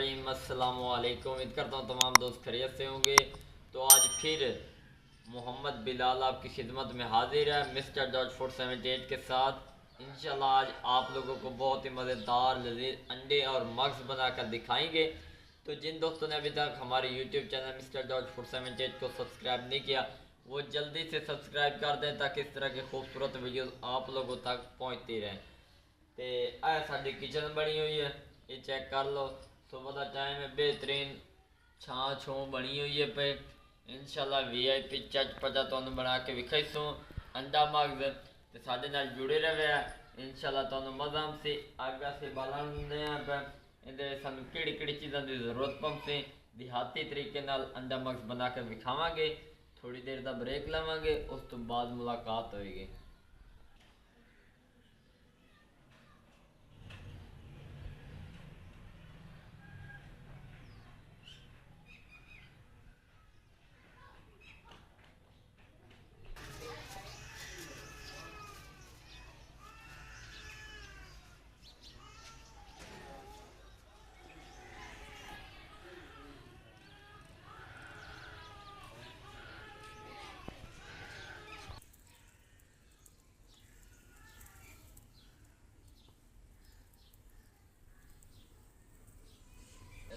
रहीम अस्सलामुअलैकुम। उम्मीद करता हूँ तमाम दोस्त खैरियत से होंगे। तो आज फिर मोहम्मद बिलाल आपकी खिदमत में हाजिर है मिस्टर जॉर्ज 478 के साथ। इंशाल्लाह आज आप लोगों को बहुत ही मज़ेदार लजीज अंडे और मग्स बनाकर दिखाएंगे। तो जिन दोस्तों ने अभी तक हमारे यूट्यूब चैनल मिस्टर जॉर्ज 478 को सब्सक्राइब नहीं किया वो जल्दी से सब्सक्राइब कर दें ताकि इस तरह की खूबसूरत वीडियो आप लोगों तक पहुँचती रहें। तो यह साड़ी किचन बनी हुई है, ये चेक कर लो। सुबह का टाइम है, बेहतरीन छां छूं बनी हुई है पे। इंशाल्लाह VIP चटपटा तुहानू बना के विखाईसूँ अंडा मग्ज ते साडे नाल जुड़े रहे। इंशाल्लाह तुहानू मज़ा से आगे से बालने पे इहदे सानू किहड़ी किहड़ी चीज़ों की जरूरत पवसे देहाती तरीके नाल अंडा मग्ज बना के विखावांगे। थोड़ी देर का ब्रेक लवांगे, उस तो बाद मुलाकात होएगी।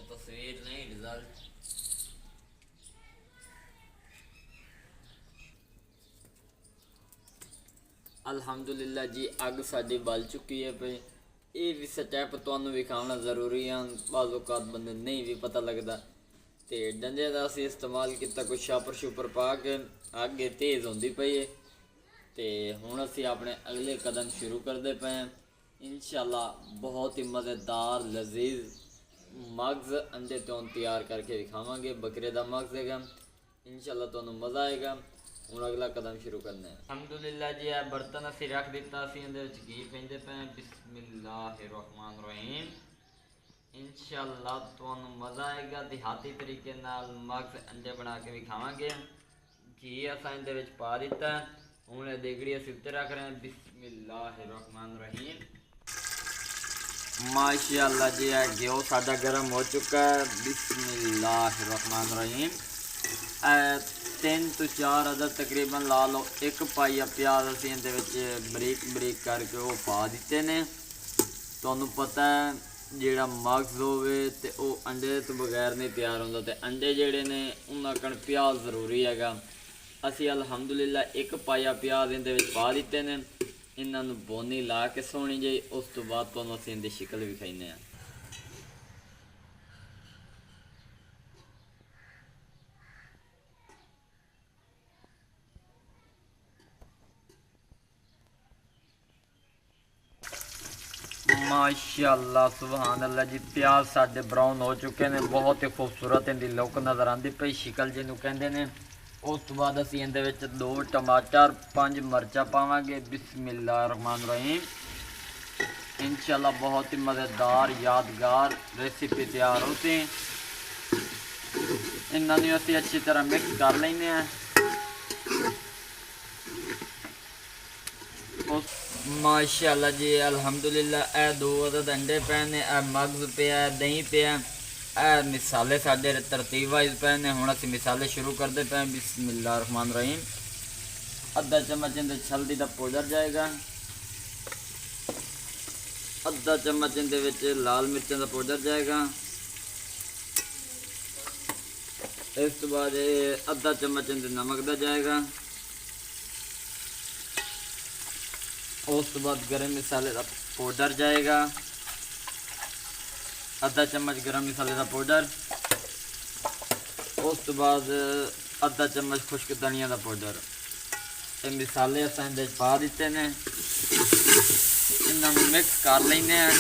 तस्वीर नहीं रिजल्ट। अल्हम्दुलिल्लाह जी अग साडी बल चुकी है पे। ये भी स्टैप तुहानू विखाना जरूरी है, बाज़ औकात बंदे नहीं भी पता लगता। तो डंजे का असी इस्तेमाल किया, कुछ छापर छुपर पा के अग तेज़ होंदी पई है। तो हुण असी अपने अगले कदम शुरू करते पे हैं। इंशाल्लाह बहुत ही मज़ेदार लजीज मग्ज अंडे तो तैयार करके दिखावांगे। बकरे का मग्ज है, इंशाल्लाह तुहानू मज़ा आएगा। हुण अगला कदम शुरू करना है। अल्हम्दुलिल्लाह जी यह बर्तन असी रख दिता, असी इहदे विच घी पेंदे पे। बिस्मिल्लाहिर्रहमानिर्रहीम। इंशाल्लाह तुहानू मज़ा आएगा। देहाती तरीके नाल मग्ज अंडे बना के विखावांगे। घी असां इहदे विच पा दिता, हुण देगड़ी असी उत्ते रख रहे हैं। बिस्मिल्लाहिर्रहमानिर्रहीम। माशाअल्लाह जी घ्यो साडा गर्म हो चुका है। बिस्मिल्लाहिर्रहमानिर्रहीम। 3 तो 4 अदद तकरीबन ला लो, एक पाइया प्याज असी इहदे विच बरीक बरीक करके वो पा दिते ने। तुहानू पता है जिहड़ा मग्ज होवे ते वो अंडे तो बगैर नहीं तैयार होंदा, ते अंडे जिहड़े ने उन्हां कण प्याज जरूरी हैगा। असी अल्हम्दुलिल्लाह एक पाइया प्याज इहदे विच पा दिते ने। इन्हों बोनी ला के सोनी जी, उस तो बाद तुहानू असीं इहदी शिकल विखाइने हैं। माशाअल्लाह सुभान अल्लाह जी प्याज साडे ब्राउन हो चुके हैं, बहुत ही खूबसूरत इनकी लुक नज़र आती पई, शिकल जिन्हों कहते हैं। उस तो बाद असीं इहदे विच 2 टमाटर 5 मिर्चा पावांगे। बिस्मिल्लाहिर्रहमानिर्रहीम। इंशाल्लाह बहुत ही मज़ेदार यादगार रेसिपी तैयार होती है। इन्होंने असीं अच्छी तरह मिक्स कर लेंगे हैं। माशाअल्लाह जी अल्हम्दुलिल्लाह 2 अदद अंडे पे ने, मग्ज पे है, दही पे है, मिसाले साडे तरतीब वाइज पे ने। हुण असीं मिसाले शुरू करते पे। बिस्मिल्लाहिर्रहमानिर्रहीम। आधा चम्मच इहदे हल्दी का पाउडर जाएगा, आधा चम्मच इहदे विच लाल मिर्चों का पाउडर जाएगा। इस तो बाद आधा चम्मच इहदे नमक का जाएगा। उस तो बाद गर्म मसाले का पाउडर जाएगा, आधा चम्मच गर्म मसाले का पाउडर। उस तो बाद आधा चम्मच खुश्क धनिया का पाउडर। ये मसाले असां इहदे पा दिते ने, इन्हों मिक्स कर लेने हैं।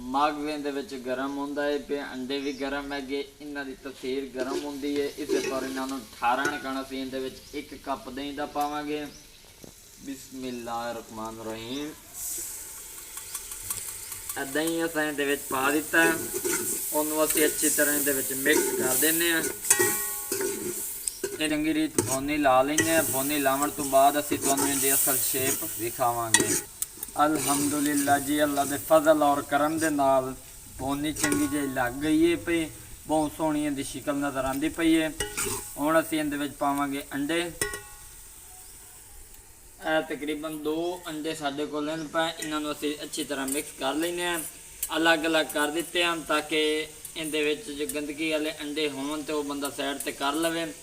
मग्ज इहदे विच गर्म होंदा है पे, अंडे भी गर्म है, इन्हां दी तसीर गर्म होंदी है। इस तौर इन्हों ठारण कण असीं इहदे विच 1 कप दही दा पावांगे। बिस्मिल्लाहिर्रहमानिर्रहीम। दही असां इहदे विच पा दिता है, उन्होंने असीं अच्छी तरह इहदे विच मिक्स कर देने हैं। चंगी रीत भोनी ला लेंगे। भोनी लावन तो बाद असीं तुहानूं इहदी असल शेप विखावांगे। अल्हम्दुलिल्लाह जी अल्लाह दे फजल और करम दे नाल ਪੌਣੀ ਚੰਗੀ ਜਿਹੀ ਲੱਗ ਗਈ ਹੈ ਪਈ, ਬਹੁਤ ਸੋਹਣੀ ਇਹਦੀ ਸ਼ਕਲ ਨਜ਼ਰ ਆਉਂਦੀ ਪਈ ਹੈ। ਹੁਣ ਅਸੀਂ ਇਹਦੇ ਵਿੱਚ ਪਾਵਾਂਗੇ ਅੰਡੇ। ਇਹ ਤਕਰੀਬਨ 2 ਅੰਡੇ ਸਾਡੇ ਕੋਲ ਨੇ ਪਏ, ਇਹਨਾਂ ਨੂੰ ਅਸੀਂ ਅੱਛੀ ਤਰ੍ਹਾਂ ਮਿਕਸ ਕਰ ਲੈਂਦੇ ਹਾਂ। ਅਲੱਗ ਅਲੱਗ ਕਰ ਦਿੱਤੇ ਹਨ ਤਾਂ ਕਿ ਇਹਦੇ ਵਿੱਚ ਜੋ ਗੰਦਗੀ ਵਾਲੇ ਅੰਡੇ ਹੋਣ ਤੇ ਉਹ ਬੰਦਾ ਸਾਈਡ ਤੇ ਕਰ ਲਵੇ।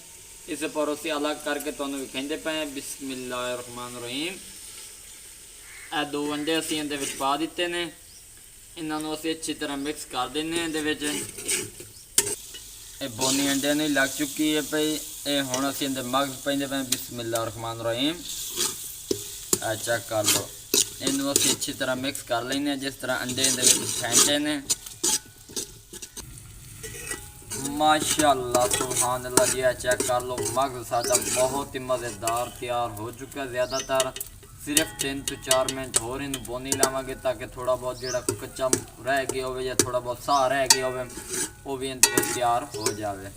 ਇਸ ਪਰ ਅਸੀਂ ਅਲੱਗ ਕਰਕੇ ਤੁਹਾਨੂੰ ਵਿਖਾਉਂਦੇ ਪਏ। ਬਿਸਮਿਲ੍ਲਾਹਿਰਰਹਿਮਾਨਿਰਰਹੀਮ। ਇਹ 2 ਅੰਡੇ ਅਸੀਂ ਇਹਦੇ ਵਿੱਚ ਪਾ ਦਿੱਤੇ ਨੇ, ਇਹਨਾਂ ਨੂੰ ਅਸੀਂ ਅੱਛੀ ਤਰ੍ਹਾਂ ਮਿਕਸ ਕਰ ਦਿੰਦੇ ਹਾਂ। ਇਹਦੇ ਵਿੱਚ ਇਹ ਬੋਨੀ ਅੰਡਿਆਂ ਨੂੰ ਲੱਗ ਚੁੱਕੀ ਹੈ ਪਈ। ਇਹ ਹੁਣ ਅਸੀਂ ਇਹਦੇ ਮਗਜ਼ ਪਾਉਂਦੇ ਪਏ। ਬਿਸਮਿਲ੍ਲਾਹਿਰਰਹਿਮਾਨਿਰਰਹੀਮ। ਆ ਚੈੱਕ ਕਰ ਲਓ, ਇਹਨੂੰ ਅਸੀਂ ਅੱਛੀ ਤਰ੍ਹਾਂ ਮਿਕਸ ਕਰ ਲੈਂਦੇ ਹਾਂ ਜਿਸ ਤਰ੍ਹਾਂ ਅੰਡੇ ਦੇ ਵਿੱਚ ਫੈਂਟੇ ਨੇ। ਮਾਸ਼ਾਅੱਲਾ ਸੁਭਾਨ ਅੱਲਾ ਜੀ। ਆ ਚੈੱਕ ਕਰ ਲਓ, ਮਗਜ਼ ਸਾਡਾ ਬਹੁਤ ਹੀ ਮਜ਼ੇਦਾਰ ਤਿਆਰ ਹੋ ਚੁੱਕਾ। ਜ਼ਿਆਦਾਤਰ ਸਿਰਫ 3 ਤੋਂ 4 ਮਿੰਟ ਹੋਰ ਇਹਨੂੰ ਬੋਨੀ ਲਾਵਾਂਗੇ ਤਾਂ ਕਿ ਥੋੜਾ ਬਹੁਤ ਜਿਹੜਾ ਕੱਚਾ ਰਹਿ ਗਿਆ ਹੋਵੇ ਜਾਂ ਥੋੜਾ ਬਹੁਤ ਸਾਹ ਰਹਿ ਗਿਆ ਹੋਵੇ ਉਹ ਵੀ ਇਹਦੇ ਵਿੱਚ ਤਿਆਰ ਹੋ ਜਾਵੇ।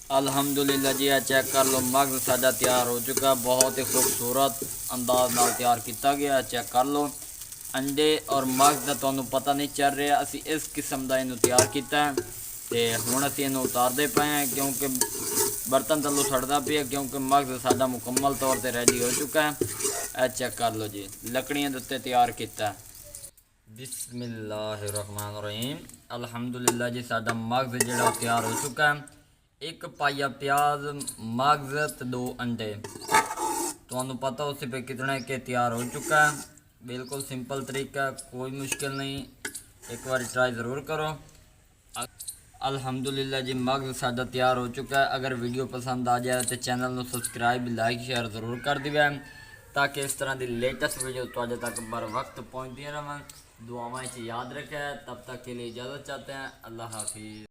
अल्हम्दुलिल्लाह जी। चेक कर लो, मगज़ साडा तैयार हो चुका। बहुत ही खूबसूरत अंदाज नाल तैयार किया गया। चेक कर लो, अंडे और मगज़ का तुहानू पता नहीं चल रहा, असी इस किस्म का इनू तैयार किया तो हुण असी इनू उतारते पे हैं क्योंकि बर्तन थल्लों सड़दा पिया, क्योंकि मगज़ साडा मुकम्मल तौर पर रेडी हो चुका है। ए चेक कर लो जी, लकड़ियां दे उत्ते तैयार किया। बिस्मिल्लाहिर्रहमानिर्रहीम। अल्हम्दुलिल्लाह जी, साडा मगज़ जिहड़ा तैयार हो चुका है। 1 पाइया प्याज, मगज़ ते 2 अंडे। तुहानू पता उस पे कितना के तैयार हो चुका है। बिल्कुल सिंपल तरीका, कोई मुश्किल नहीं, एक बार ट्राई ज़रूर करो। अल्हम्दुलिल्लाह जी, मगज़ साडा तैयार हो चुका है। अगर वीडियो पसंद आ जाए तो चैनल को सबसक्राइब, लाइक, शेयर ज़रूर कर दिवे ताकि इस तरह की लेटेस्ट वीडियो तुहाडे तक बर वक्त पहुँचती रहें। दुआवां याद रखें। तब तक के लिए इजाज़त चाहते हैं। अल्लाह हाफिज़।